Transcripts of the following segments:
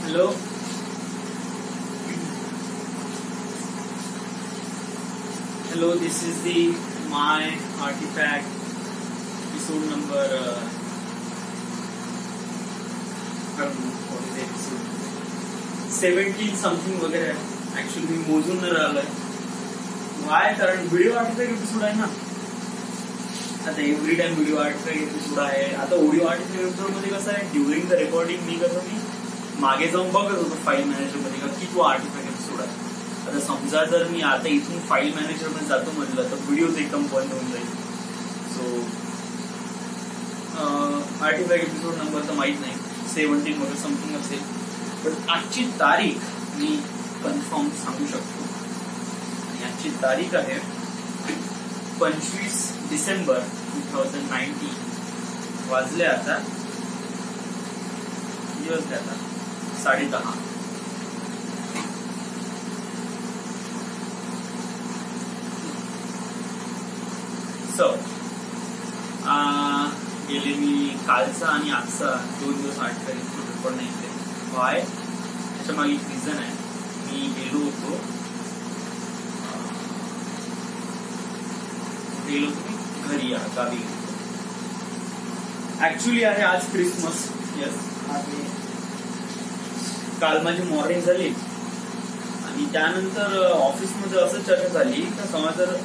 Hello. Hello, this is the my artifact episode number I don't know what is the episode 17 something वगैरे आहे. Actually मी मोजून न राहिलोय. Y कारण video artefact episode आहे ना. आता every time video artefact episode आहे. आता ऑडिओ आर्टिफॅक्ट एपिसोड मध्ये कसं आहे, ड्युरिंग द रेकॉर्डिंग मी मागे जाऊन बघत होतो फाईल मॅनेजर मध्ये का की तो आर्टिफॅक्ट एपिसोड आहे. आता समजा जर मी आता इथून फाईल मॅनेजर मध्ये जातो म्हटलं तर व्हिडिओ एकदम बंद होऊन जाईल. सो आर्टिफॅक्ट एपिसोड नंबर तर माहित नाही, 17 वगैरे समथिंग असेल. पण आजची तारीख मी कन्फर्म सांगू शकतो. आणि आजची तारीख आहे 25 डिसेंबर 2019. वाजले आता दिवस आता 10:30. सो गेले मी कालचा आणि आजचा 2 दिवस आर्टिफॅक्ट पण नाही केले. वाय त्याच्या मागे एक रिझन आहे. मी गेलो होतो घरी गावी. ऍक्च्युली आहे आज क्रिसमस. येस, काल माझी मॉर्निंग झाली आणि त्यानंतर ऑफिसमध्ये असं चर्चा झाली तर समज जर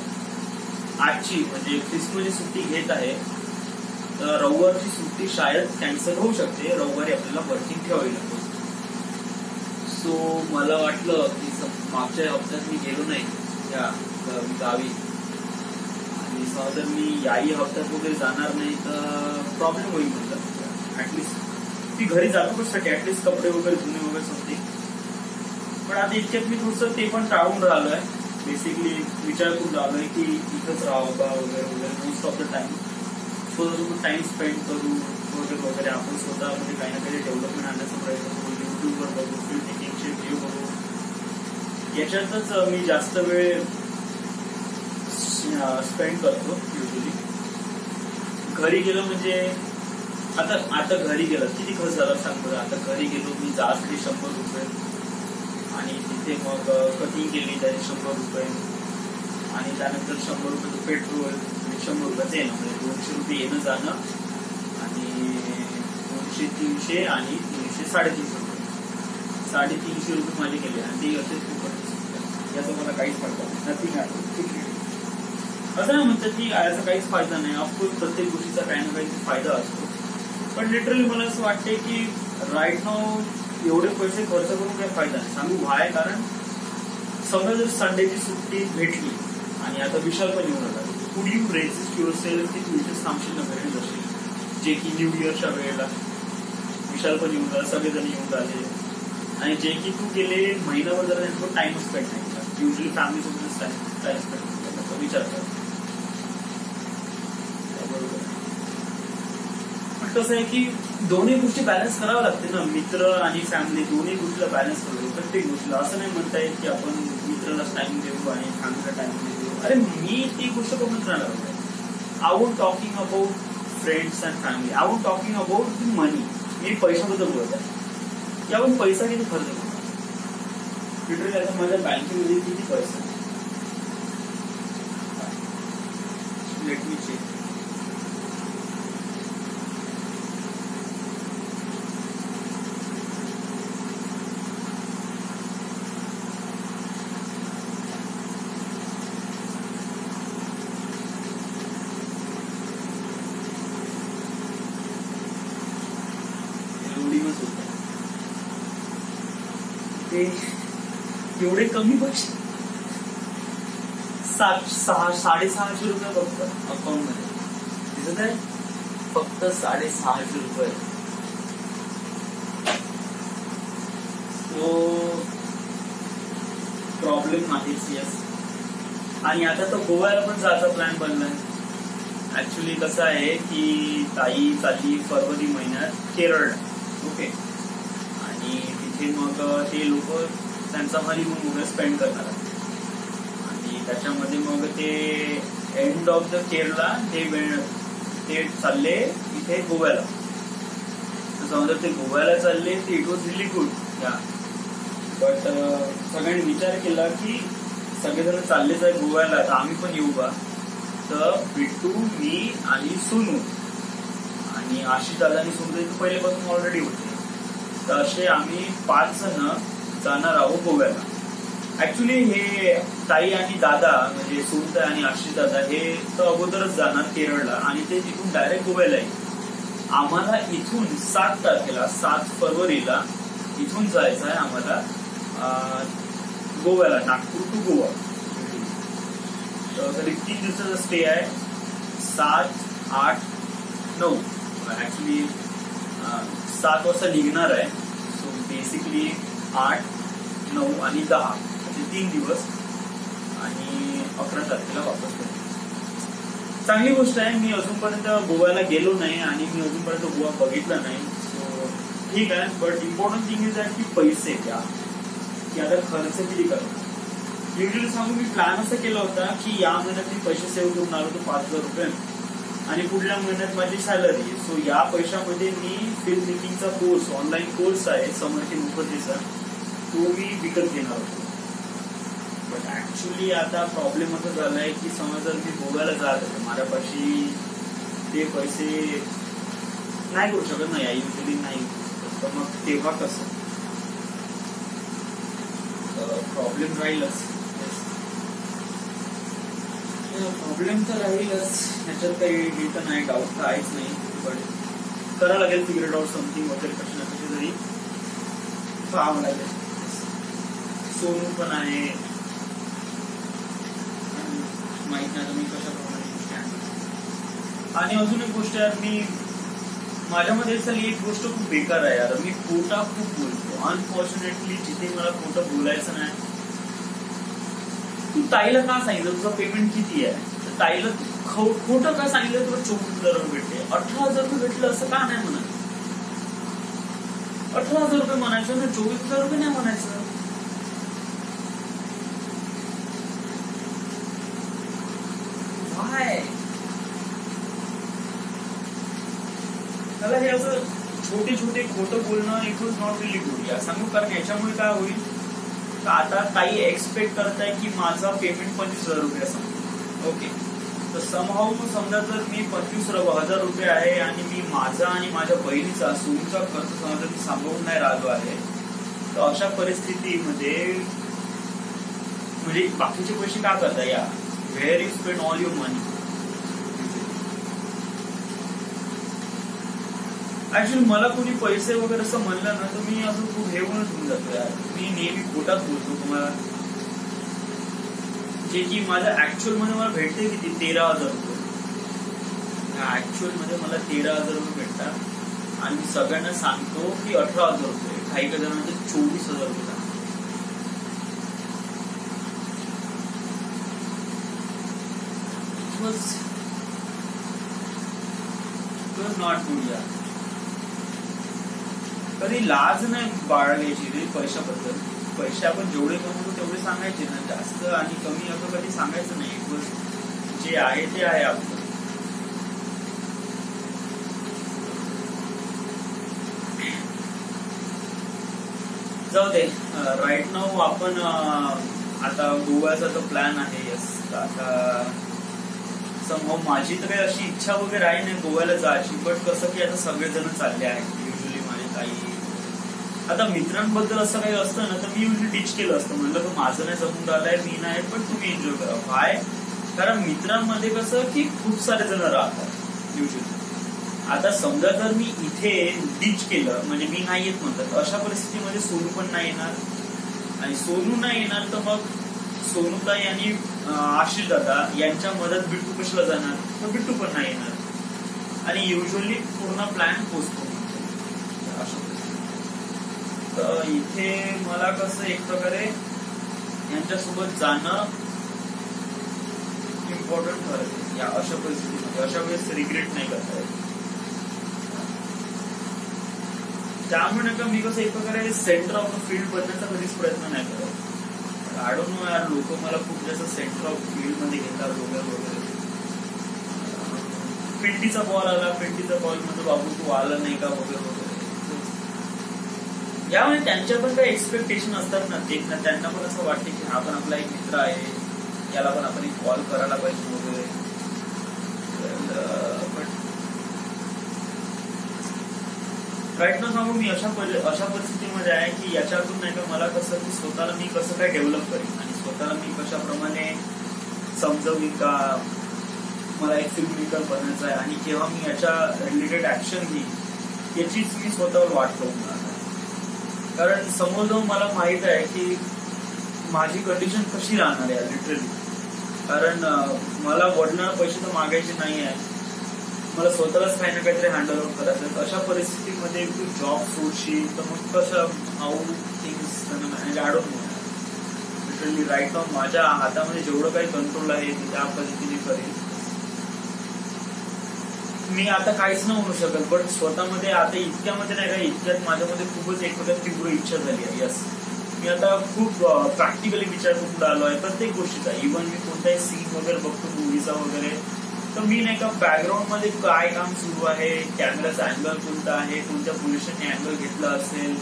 आजची म्हणजे क्रिसमसची सुट्टी घेत आहे तर रविवारची सुट्टी शाळेत कॅन्सल होऊ शकते. रविवारी आपल्याला वर्किंग ठेवावी लागते. सो मला वाटलं की मागच्या हप्त्यात मी गेलो नाही या गावी आणि जर मी याही हप्त्यात वगैरे जाणार नाही तर प्रॉब्लेम होईल. म्हटलं ऍटलिस्ट ती घरी जातो कशासाठी, ऍटलिस्ट कपडे वगैरे धुणे वगैरे समजते. पण आता इतक्यात मी थोडंसं ते पण टाळून राहिलोय. बेसिकली विचार करून राहिलोय की इथंच राहावं का वगैरे वगैरे most of the time. So time spend करू वगैरे वगैरे. आपण स्वतःमध्ये काही ना काही डेव्हलपमेंट आणण्याचा प्रयत्न करू. युट्यूबवर बघू, फिल्म मेकिंगचे व्हिडिओ बघू. याच्यातच मी जास्त वेळ स्पेंड करतो युजली. घरी गेलो म्हणजे आता घरी गेलं किती खर्च झाला सांग बरं. आता घरी गेलो मी जास्त 100 रुपये आणि तिथे मग कटिंग केली त्याने 100 रुपये आणि त्यानंतर 100 रुपये पेट्रोल, 100 रुपयाचं येणं म्हणजे 200 रुपये येणं जाणं आणि 200, 300 आणि 300, 350 रुपये. 350 रुपये माझे गेले आणि ते असेच फुकट. याचा मला काहीच फायदा नाही. असं नाही म्हणतात की याचा काहीच फायदा नाही. ऑफकोर्स प्रत्येक गोष्टीचा काही ना काही फायदा असतो. पण लिटरली मला असं वाटतंय की राईट नाव एवढे पैसे खर्च करून काही फायदा नाही. सांगू व्हाय, कारण समजा जर संडेची सुट्टी भेटली आणि आता विशाल पण येऊन आला, कुड यू रेजिस्ट युअरसेल्फ की तू इथेच थांबशील ना घरी जाशील. जे की न्यू इयरच्या वेळेला विशाल पण येऊन आला, सगळेजण येऊन आले आणि जे की तू गेले महिनाभर जरा त्यांचा टाइम स्पेंड नाही केला. युजली फॅमिली सोबतच टाइम स्पेंड केला विचार कर. कसं आहे की दोन्ही गोष्टी बॅलन्स कराव्या लागते ना. मित्र आणि फॅमिली दोन्ही गोष्टीला बॅलन्स करावं. प्रत्येक गोष्टीला असं नाही म्हणता येत की आपण मित्रालाच टाइम देऊ आणि फॅमिलीला टाइम देऊ. अरे मी ती गोष्ट करूनच राहणार. I won't talking about friends and family. I won't talking about the money. मी पैशाबद्दल बोलत आहे की आपण पैसा किती खर्च करतो. लिटरली आता माझ्या बँकेमध्ये किती पैसा. Let me check. एवढे कमी पैसे 650 रुपये फक्त अकाउंट मध्ये दिसत आहे. फक्त 650 रुपये. तो प्रॉब्लेम आहेच. यस. आणि आता तो गोव्याला पण जायचा प्लॅन बनलाय. ऍक्च्युली कसं आहे की ताई चालली फरवरी महिन्यात केरळ. ओके. आणि तिथे मग ते लोक त्यांचा हनीमून वगैरे स्पेंड करणार आणि त्याच्यामध्ये मग ते एंड ऑफ द केरला ते चालले इथे गोव्याला. समजा ते गोव्याला चालले ते इट वॉज रिली गुड. या बट सगळ्यांनी विचार केला की सगळेजण चाललेच आहे गोव्याला, तर आम्ही पण येऊ का. तर बिट्टू, मी आणि सोनू आणि आशिष दादा आणि सोनू पहिल्यापासून ऑलरेडी होते. तर असे आम्ही 5 जण जाणार आहोत गोव्याला. ऍक्च्युली हे ताई आणि दादा म्हणजे सोनताई आणि आशिष दादा हे तर अगोदरच जाणार केरळला आणि ते तिथून डायरेक्ट गोव्याला येईल. आम्हाला इथून 7 तारखेला 7 फरवरीला इथून जायचं आहे आम्हाला गोव्याला, नागपूर टू गोवा. तर तरी 3 दिवसाचा स्टे आहे. 7, 8, 9 ऍक्च्युली 7 वाजता निघणार आहे. सो बेसिकली 8, 9 आणि 10 असे 3 दिवस आणि 11 तारखेला वापस येईल. चांगली गोष्ट आहे. मी अजूनपर्यंत गोव्याला गेलो नाही आणि मी अजूनपर्यंत गोवा बघितला नाही. सो ठीक आहे. बट इम्पॉर्टंट थिंग इज आहे की पैसे द्या की आता खर्च किती करणार. युजली सांगू, मी प्लॅन असं केला होता की या महिन्यात मी पैसे सेव्ह करून आलो होतो 5,000 रुपये आणि पुढल्या महिन्यात माझी सॅलरी. सो या पैशामध्ये मी फिल्म मेकिंगचा कोर्स, ऑनलाईन कोर्स आहे समर्थी मुखर्जीचा, तो मी विकत घेणार होतो. बट ऍक्च्युली आता प्रॉब्लेम असं झालाय की समज जर मी गोव्याला जात होते, माझ्यापाशी ते पैसे नाही करू शकत नाही, युजली नाही. तर मग तेव्हा कसं प्रॉब्लेम राहीलच. प्रॉब्लेम तर राहीलच, त्याच्यात काही हे तर नाही, डाऊट तर आहेच नाही. बट करावं लागेल, फिगर आउट समथिंग वगैरे कशी ना कशी तरी पाहावं लागेल. सोनू पण आहे, माहित नाही तुम्ही कशाप्रमाणे गोष्टी आहे. आणि अजून एक गोष्ट आहे, मी माझ्यामध्ये एक गोष्ट खूप बेकार आहे यार, मी खोटा खूप बोलतो. अनफॉर्च्युनेटली जिथे मला खोटं बोलायचं नाही. तू ताईला का सांगितलं तुझं पेमेंट किती आहे, तर ताईला खोटं का सांगितलं तुला 24,000 रुपये भेटले, 18,000 रुपये भेटलं असं का नाही म्हणत. 18,000 रुपये म्हणायचं ना, 24,000 रुपये नाही म्हणायचं. मला हे असं छोटे छोटे खोटं बोलणं it was not really good या सांगू. कारण याच्यामुळे काय होईल, तर आता ताई एक्सपेक्ट करताय की माझा पेमेंट 25,000 रुपये असं. ओके, तर समहाऊ समजा जर मी 25,000 रुपये आहे आणि मी माझा आणि माझ्या बहिणीचा सोनूचा खर्च समजा मी सांभाळून नाही राहिलो आहे, तर अशा परिस्थितीमध्ये म्हणजे बाकीचे पैसे का करता या, where you spend all your money. Actually मला कोणी पैसे वगैरे असं म्हणलं ना, तर मी असं खूप हेवूनच होऊन जातो यार. मी नेहमी खोटाच बोलतो तुम्हाला. जे की माझ्या ऍक्च्युअल मध्ये मला भेटते किती, 13,000 रुपये. ऍक्च्युअल मध्ये मला 13,000 रुपये भेटतात आणि मी सगळ्यांना सांगतो की 18,000 रुपये, काही काही जणांचे 24,000 रुपये. नॉट गुड यार. कधी लाज नाही बाळगायची रे पैशाबद्दल. पैसे आपण जेवढे कमवतो तेवढे सांगायचे ना, जास्त आणि कमी असं कधी सांगायचं नाही. जे आहे ते आहे आपलं. जाऊ दे. राईट नाऊ आपण आता गोव्याचा तो प्लॅन आहे. यस, आता समोर माझी तर काही अशी इच्छा वगैरे आहे नाही गोव्याला जायची. बट कसं की आता सगळेजण चालले आहेत. युजली माझे काही आता मित्रांबद्दल असं काही असतं ना, तर मी युजली टीच केलं असतं. म्हणलं तर माझं नाही जमून राहिलंय, मी नाही, पण तुम्ही एन्जॉय करा. काय, कारण मित्रांमध्ये कसं की खूप सारे जण राहतात युजली. आता समजा जर मी इथे टीच केलं म्हणजे मी नाही येत म्हणतात, अशा परिस्थितीमध्ये सोनू पण नाही येणार आणि सोनू नाही येणार तर मग सोनूताई आणि आशिष दादा यांच्या मदत बिट्टू कशाला जाणार, तर बिट्टू पण नाही येणार आणि युजली पूर्ण प्लॅन पोस्टपोन. तर इथे मला कसं एक प्रकारे यांच्यासोबत जाणं इम्पॉर्टंट ठरत या अशा परिस्थितीमध्ये. अशा वेळेस रिग्रेट नाही करता येत. त्यामुळे का मी कसं एक प्रकारे सेंटर ऑफ द फील्ड बनण्याचा कधीच प्रयत्न नाही करत. आय डोंट नो यार, लोक मला खूप जास्त सेंटर ऑफ फील्ड मध्ये घेतात वगैरे. पिंटीचा बॉल आला, पिंटीचा बॉल मध्ये बाबू तू आला नाही का वगैरे वगैरे. यामुळे त्यांच्या पण काही एक्सपेक्टेशन असतात ना, ते त्यांना पण असं वाटते की हा पण आपला एक मित्र आहे, याला पण आपण एक कॉल करायला पाहिजे वगैरे. राईट ना सांगू, मी अशा परिस्थितीमध्ये आहे की याच्यातून नाही का मला कसं की स्वतःला मी कसं काय डेव्हलप करेन आणि स्वतःला मी कशाप्रमाणे समजवीन का मला एक फिल्म मेकर बनायचं आहे आणि केव्हा मी याच्या रिलेटेड ऍक्शन घेईन याचीच मी स्वतःवर वाट बघून राहणार. कारण समोर जाऊन मला माहित आहे की माझी कंडिशन कशी राहणार आहे लिटरली. कारण मला वडणार पैसे तर मागायचे नाही आहे, मला स्वतःलाच काही ना काहीतरी हँडल आउट करायचं. अशा परिस्थितीमध्ये तू जॉब सोडशील तर मग कसं हाऊ थिंग्स मॅनेज आडून लिटरली राईट नाव माझ्या हातामध्ये जेवढं काही कंट्रोल आहे मी त्या पद्धतीने करेन. मी आता काहीच नाही म्हणू शकत, बट स्वतःमध्ये आता इतक्यामध्ये नाही का, इतक्यात माझ्यामध्ये खूपच एक तीव्र इच्छा झाली आहे. यस, मी आता खूप प्रॅक्टिकली विचार करून आलो आहे प्रत्येक गोष्टीचा. इव्हन मी कोणताही सीन वगैरे बघतो मूवीचा वगैरे, तर मी नाही का बॅकग्राऊंड मध्ये काय काम सुरू आहे, कॅमेराचा अँगल कोणता आहे, कोणत्या पोझिशनने अँगल घेतला असेल,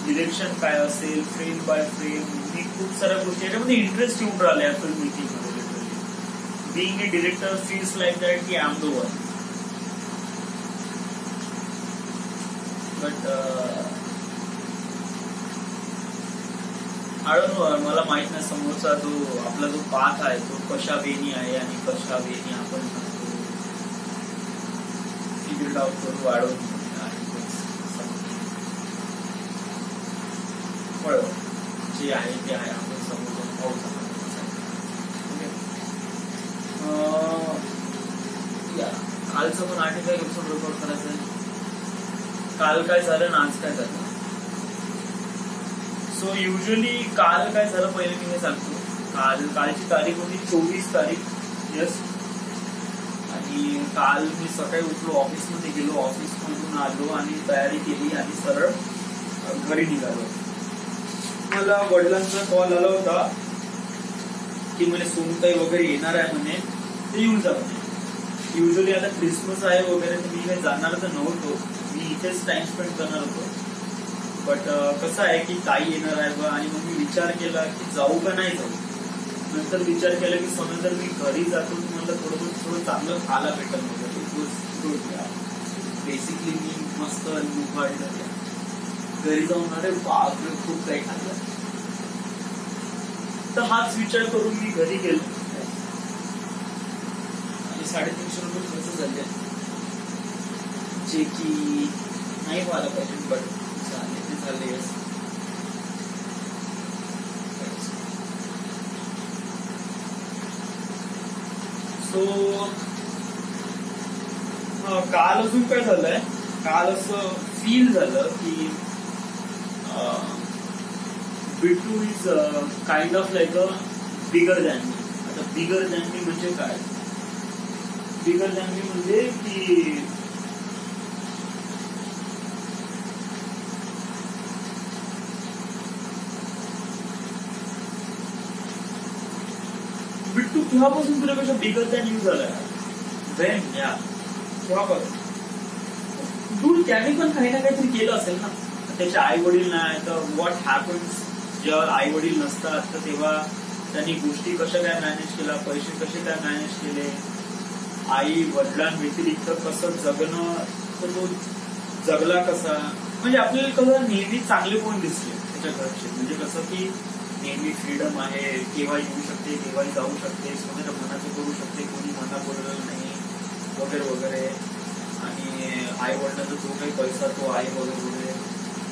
डिरेक्शन काय असेल, फ्रेम बाय फ्रेम, मी खूप साऱ्या गोष्टी याच्यामध्ये इंटरेस्ट येऊन राहिल्या फिल्म मेकिंग मध्ये. Literally being a director feels like that की I am the one. But मला माहित नाही समोरचा आपला जो पाथ आहे तो कशा वेनी आहे आणि कशा वेनी आपण फिगर आउट करू, वाढवून जे आहे ते आहे, आपण समोर पाहू शकतो. कालचं पण आर्टिकल एपिसोड रेकॉर्ड करायचं आहे. काल काय झालं ना आज काय झालं. सो युजली काल काय झालं पहिले मी हे सांगतो. कालची तारीख होती 24 तारीख. यस. आणि काल मी सकाळी उठलो, ऑफिसमध्ये गेलो, ऑफिसमधून आलो आणि तयारी केली आणि सरळ घरी निघालो. मला वडिलांचा कॉल आला होता की म्हणे सोनताई वगैरे येणार आहे म्हणे, ते येऊन जा म्हणे. युजली आता क्रिसमस आहे वगैरे तर मी काही जाणार तर नव्हतो, मी इथेच टाइम स्पेंड करणार होतो. बट कसं आहे की ताई येणार आहे बा, आणि मग मी विचार केला की जाऊ का नाही जाऊ. नंतर विचार केला की समज जर मी घरी जातो मला थोडं चांगलं खायला भेटल वगैरे. बेसिकली मी मस्त लुकाडलं घरी जाऊन, अरे बापरे खूप काही खाल्लं. तर हाच विचार करून मी घरी गेलो आणि 350 रुपये खर्च झाले, जे की नाही व्हायला पाहिजे, बट झाले. सो काल अजून काय झालंय, काल असं फील झालं की Bittu is kind of like a bigger than मी. आता बिगर दॅन मी म्हणजे काय, बिगर दॅन मी म्हणजे की बिट्टू केव्हापासून तुझ्यापेक्षा बिगर दॅन यू झालाय. वेन या केव्हापासून दूर त्याने पण काही ना काहीतरी केलं असेल ना. त्याचे आई वडील नाही तर व्हॉट हॅपन्स जेव्हा आई वडील नसतात तर तेव्हा त्यांनी गोष्टी कशा काय मॅनेज केल्या, पैसे कसे काय मॅनेज केले, आई वडिलांव्यतिरिक्त कसं जगणं, तर तो जगला कसा. म्हणजे आपल्याला कसं नेहमी चांगले कोण दिसले त्याच्या घरचे, म्हणजे कसं की नेहमी फ्रीडम आहे, केव्हा येऊ शकते केव्हाही जाऊ शकते, स्वतःच्या मनाचं करू शकते, कोणी मना बोललेलं नाही वगैरे वगैरे. आणि आई वडिलांचा जो काही पैसा तो आई वगैरे वगैरे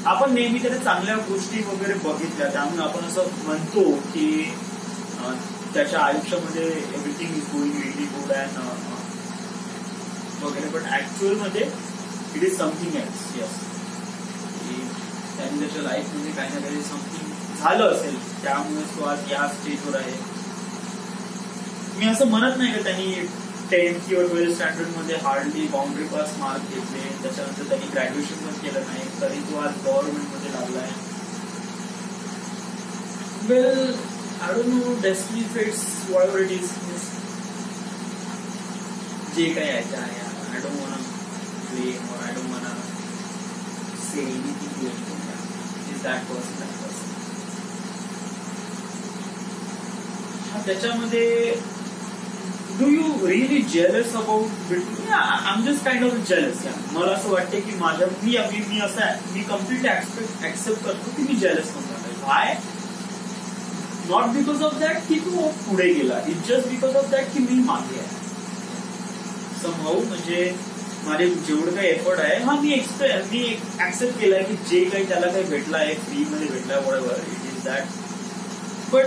आपण नेहमी त्याच्या चांगल्या गोष्टी वगैरे बघितल्या, त्यामुळे आपण असं म्हणतो की त्याच्या आयुष्यामध्ये everything is going really good and वगैरे. बट ऍक्च्युअल मध्ये it is something else. Yes, त्यांनी त्याच्या लाईफ मध्ये काही ना काही समथिंग झालं असेल, त्यामुळे तो आज या स्टेजवर आहे. मी असं म्हणत नाही का त्यांनी 10th किंवा 12th स्टँडर्ड मध्ये हार्डली बाउंड्री पास मार्क घेतले, त्याच्यानंतर त्यांनी ग्रॅज्युएशन पण केलं नाही, तरी तो आज गव्हर्नमेंट मध्ये लागलाय. Well, I don't know, destiny fates whatever it is, जे काही आहे ते आहे. आय डोंट वॉन्ट ब्लेम और I don't want say anything to anyone. Is that person. त्याच्यामध्ये do you really jealous about between? I am just kind of jealous. मला असं वाटतं की माझ्या मी असं मी कम्प्लिटली ऍक्सेप्ट करतो की मी जेलस होणार. व्हाय? नॉट बिकॉज ऑफ दॅट की तू पुढे गेला, it's just because of that की मी मागे आहे समहाऊ. म्हणजे माझे जेवढं काही एफर्ट आहे मी ऍक्सेप्ट केलाय की जे काही त्याला काही भेटलं आहे फ्री मध्ये भेटलाय whatever it is that. But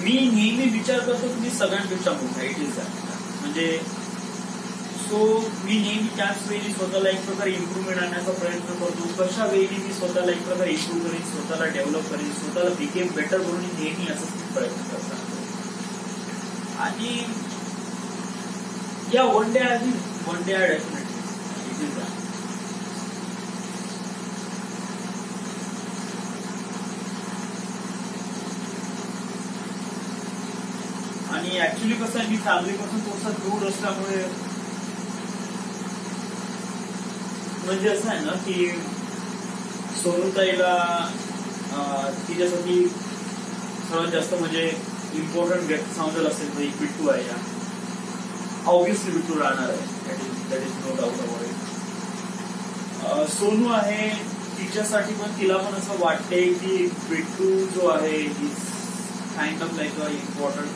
मी नेहमी विचार करतो की मी सगळ्यांपेक्षा मोठा. It is that. म्हणजे सो मी नेहमी त्याच वेळी स्वतःला एक प्रकारे इम्प्रुव्हमेंट आणण्याचा प्रयत्न करतो. कशा वेळी मी स्वतःला एक प्रकारे इम्प्रूव्ह करेन, स्वतःला डेव्हलप करेन, स्वतःला बिकेम बेटर करून नेहमी असंच प्रयत्न करतो. आणि या one day I definitely it is that. आणि ऍक्च्युली कसं आहे, मी फॅमिलीपासून थोडासा दूर असल्यामुळे म्हणजे असं आहे ना की सोनूताईला तिच्यासाठी सर्वात जास्त म्हणजे इम्पॉर्टंट व्यक्ती समजलं असेल तर एक बिट्टू आहे. या ऑब्व्हियसली बिट्टू राहणार आहे. That is no doubt about it. Sonu आहे तिच्यासाठी पण तिला पण असं वाटते की बिट्टू जो आहे is kind of like a important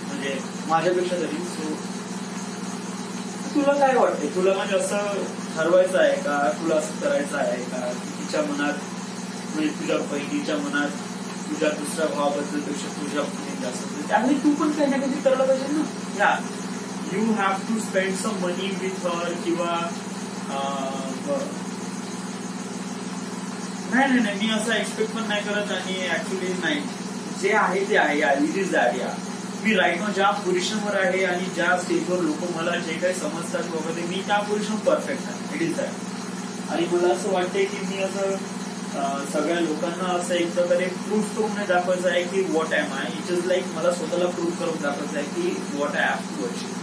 म्हणजे माझ्यापेक्षा तरी. सो तुला काय वाटते? तुला म्हणजे असं ठरवायचं आहे का, तुला असं करायचं आहे का तिच्या मनात म्हणजे तुझ्या बहिणीच्या मनात तुझ्या दुसऱ्या भावाबद्दल पेक्षा तुझ्या बहिणी जास्त त्यामुळे तू पण काही ना काहीतरी करायला पाहिजे ना. Yeah you have to spend some money with her किंवा नाही मी असं एक्सपेक्ट पण नाही करत. आणि ऍक्च्युली नाही, जे आहे ते आहे. It is that. या मी राईट नाव ज्या पोझिशनवर आहे आणि ज्या स्टेजवर लोक मला जे काही समजतात वगैरे मी त्या पोझिशन परफेक्ट आहे. It is that. आणि मला असं वाटतंय की मी असं सगळ्या लोकांना असं एक प्रकारे प्रूफ करून नाही दाखवायचं आहे की what am I. It is like मला स्वतःला प्रूफ करून दाखवायचं आहे की what I have to achieve.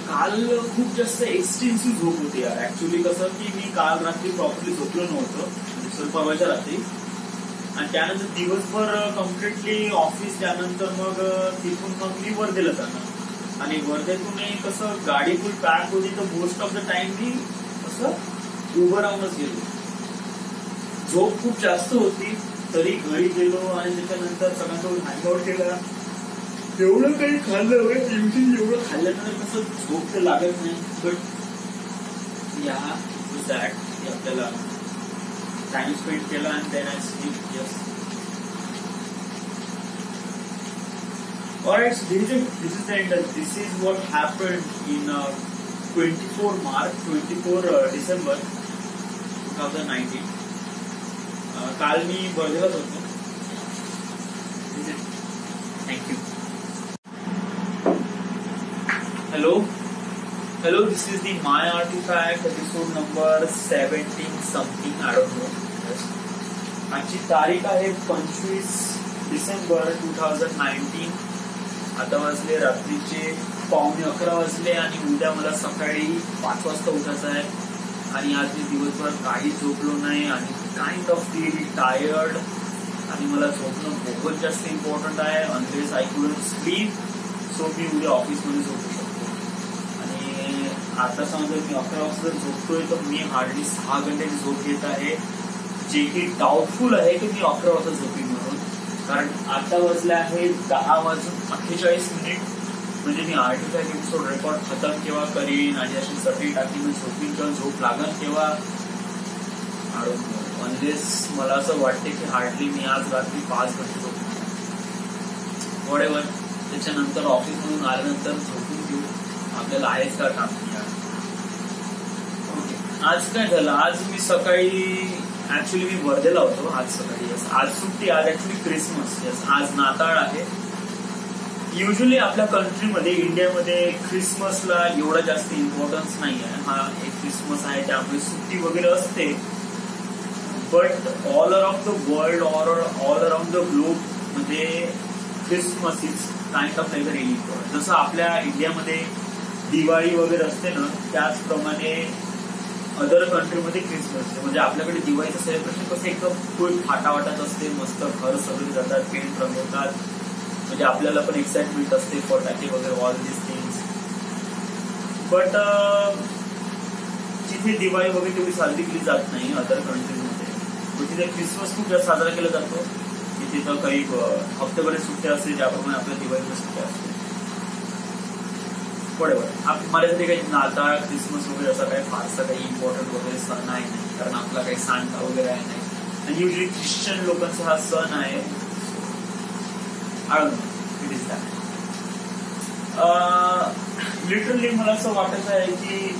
काल खूप जास्त एक्सटेन्सिव्ह झोप होती यार. ऍक्च्युली कसं की मी काल रात्री प्रॉपरली झोपलो नव्हतं परवाच्या रात्री. आणि त्यानंतर दिवसभर कम्प्लिटली ऑफिस, त्यानंतर मग तिथून मग मी वर्धेला जाणार. आणि वर्धेतून कसं गाडी फुल पॅक होती तर मोस्ट ऑफ द टाइम मी असं उभं राहूनच गेलो. झोप खूप जास्त होती तरी घरी गेलो आणि त्याच्यानंतर सगळ्यांसोबत हँगआउट केला. एवढं काही खाल्लं एवढं खाल्ल्यानंतर कसं झोप तर लागत नाही. बट या दॅट आपल्याला टाइम स्पेंड केला आणि then I sleep. Yes. Alright, so this is the end. This is what happened in 24 December 2019. काल मी वर्धेलाच होतो. Thank you. Hello, this is the My Artifact episode number 17 something, I don't know. Yes. आजची तारीख आहे 25 डिसेंबर 2019. आता वाजले रात्रीचे 11:15 वाजले आणि उद्या मला सकाळी 5 वाजता उठायचं आहे. आणि आज मी दिवसभर काही झोपलो नाही आणि काइंड ऑफ रिअली टायर्ड. आणि मला झोपणं बहुत जास्त इम्पॉर्टंट आहे. Unless I couldn't sleep so मी उद्या ऑफिसमध्ये झोपू शकतो. आणि आता समजा मी 11 वाजता जर झोपतोय तर मी हार्डली 6 घंट्याची झोप घेत आहे, जे की डाऊटफुल आहे की मी 11 वाजता झोपीन म्हणून. कारण आता वाजले आहे 10:48. म्हणजे मी आर्टिफॅक्ट एपिसोड रेकॉर्ड खतम केव्हा करीन आणि अशी सटरी टाकी मी झोपीन किंवा झोप लागल केव्हा अनलेस मला असं वाटते की हार्डली मी आज रात्री 5 घंटे झोपतो. व्हॉटएव्हर. त्याच्यानंतर ऑफिसमधून आल्यानंतर झोपून घेऊ. आपल्याला आहेच का काम. ओके. आज काय झालं, आज मी सकाळी ऍक्च्युली मी वर्धेला होतो आज सकाळी. आज सुट्टी, आज ऍक्च्युली क्रिसमस. आज नाताळ आहे. युजली आपल्या कंट्रीमध्ये इंडियामध्ये क्रिसमसला एवढा जास्त इम्पॉर्टन्स नाही आहे. हा एक क्रिसमस आहे त्यामुळे सुट्टी वगैरे असते. But all around the world all around the globe मध्ये Christmas is kind of like really important. जसं आपल्या इंडियामध्ये दिवाळी वगैरे असते ना त्याचप्रमाणे अदर कंट्रीमध्ये क्रिसमस म्हणजे आपल्याकडे दिवाळीचं सेलिब्रेशन कसं एकदम फुल फाटावाटात असते, मस्त घर सगळे जातात, पेंट रंगवतात, म्हणजे आपल्याला पण एक्साइटमेंट असते, फटाके वगैरे ऑल दिस थिंग्स. बट तिथे दिवाळी वगैरे तेवढी साजरी केली जात नाही अदर कंट्रीजमध्ये. तिथे क्रिसमस खूप जास्त साजरा केला जातो. तिथे तर काही हफ्तेभर सुट्ट्या असते ज्याप्रमाणे आपल्या दिवाळीच्या सुट्ट्या असते. बरोबर माझ्यासाठी काही नाताळ क्रिसमस वगैरे असं काही फारसा काही इम्पॉर्टंट वगैरे सण आहे नाही, कारण आपला काही सांता वगैरे आहे नाही. आणि युजली ख्रिश्चन लोकांचा हा सण आहे. It is that. लिटरली मला असं वाटत आहे की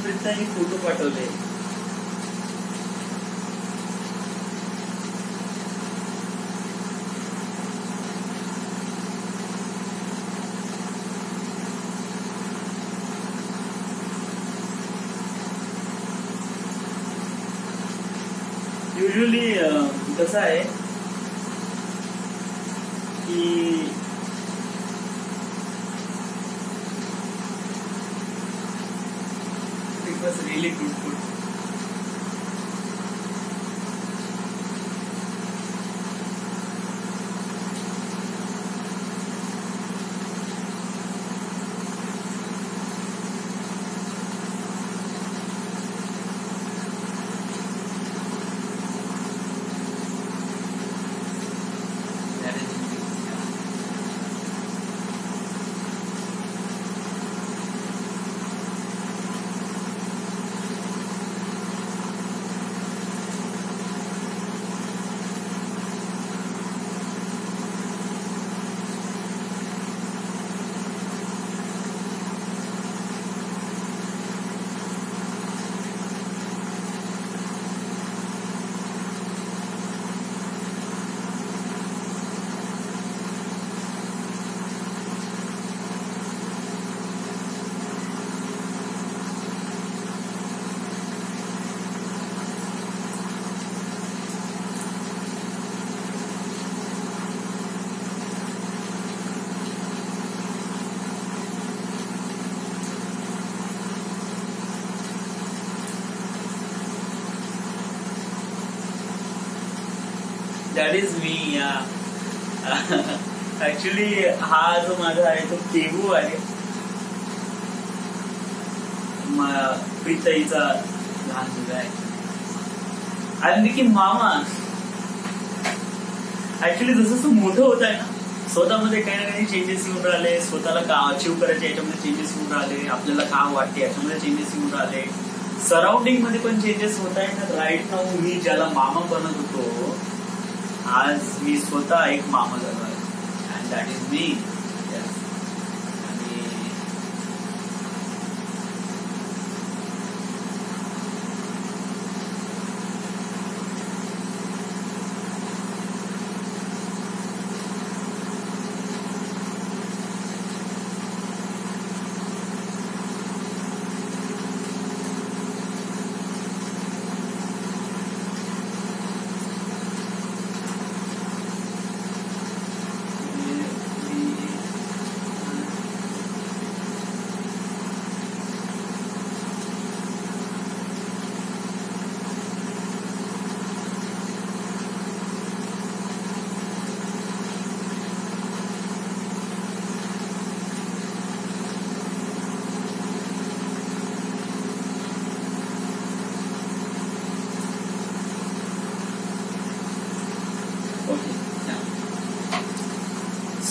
प्रीतानी फोटो पाठवले. युजली कसं आहे की it was really good food. That is me. Actually हा जो माझा आहे तो केवू आहे, प्रीताईचा लहान मुलगा आहे. आणि की मामा ऍक्च्युली जसं मोठं होत आहे ना स्वतःमध्ये काही ना काही चेंजेस येऊन राहिले, स्वतःला का अचीव्ह करायचे याच्यामध्ये चेंजेस येऊन राहिले, आपल्याला काय वाटते याच्यामध्ये चेंजेस येऊन राहिले, सराउंडिंग मध्ये पण चेंजेस होत आहेत. राईट नाऊ मी ज्याला मामा बनत होतो आज मी स्वतः एक मामा झालो आहे. And that is me.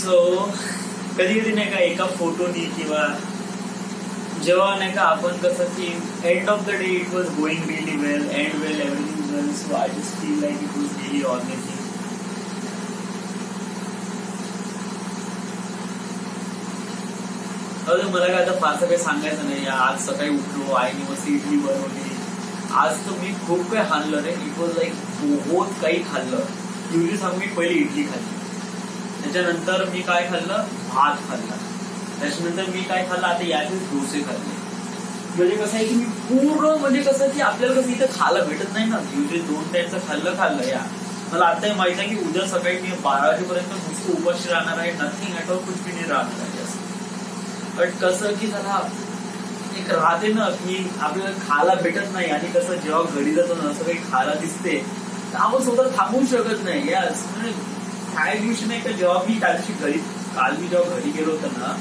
So कधी कधी नाही का एका फोटोनी किंवा जेव्हा नाही का आपण कसं की end of the day it was going really well, end well, everything well. So I just feel like it was really organic. मला काय आता फारसं काही सांगायचं नाही. आज सकाळी उठलो, आईने मस्त इडली बनवली. आज तर मी खूप काही खाल्लं रे. इट वॉज लाईक बहुत काही खाल्लं. युजली सांग मी पहिली इडली खाल्ली, त्याच्यानंतर मी काय खाल्लं, भात खाल्ला, त्याच्यानंतर मी काय खाल्लं, आता याचेच डोसे खाल्ले. म्हणजे कसं आहे की मी पूर्ण म्हणजे कसं की आपल्याला कसं इथं खायला भेटत नाही ना, युजली 2 टाइमचं खाल्लं या मला आताही माहिती आहे की उद्या सकाळी मी 12 वाजेपर्यंत नुसतं उपाशी राहणार आहे, नथिंग ऍट ऑल, कुछ भी नाही राहणार आहे असं. बट कसं की जरा एक राहते ना की आपल्याला खायला भेटत नाही, आणि कसं जेव्हा घरी जातो ना असं काही खायला दिसते तर आपण स्वतः थांबवू शकत नाही. यास म्हणजे काय दिवशी नाही का, जेव्हा मी काल मी जेव्हा घरी गेलो होतो ना,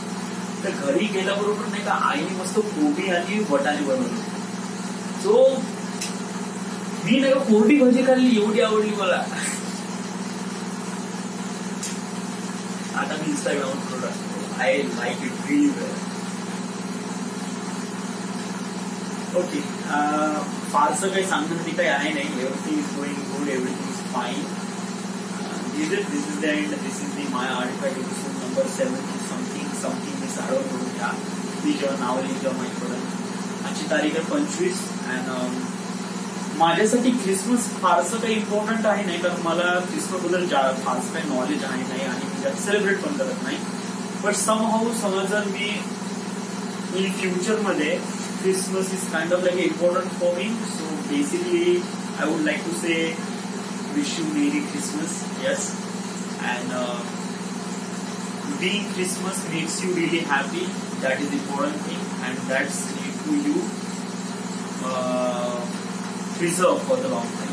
तर घरी गेल्याबरोबर नाही का आईने मस्त कोबी आणि वटाणे बनवले. सो मी नाही का कोरडी भाजी खाल्ली, एवढी आवडली मला. आता मी इंस्टाग्रामवर टाकतो, I like it really well. Okay, फारसं काही सांगण्यासाठी काही आहे नाही. Everything is going good, everything is fine. This is the end. This is the my artifact episode number 70 something मी साडव करून घ्या. मी जेव्हा नाव लिहिलं माझ्याकडून, आजची तारीख आहे 25. अँड माझ्यासाठी क्रिसमस फारसं काही इम्पॉर्टंट आहे नाही, कारण मला क्रिसमस बद्दल फारसं काही नॉलेज आहे नाही आणि मी त्यात सेलिब्रेट पण करत नाही. बट समहाऊ समज जर मी इन फ्युचर मध्ये Christmas is kind of like important for me. So basically I would like to say wish you Merry Christmas, yes, and being Christmas makes you really happy. That is the important thing, and that's need to you preserve for the long time.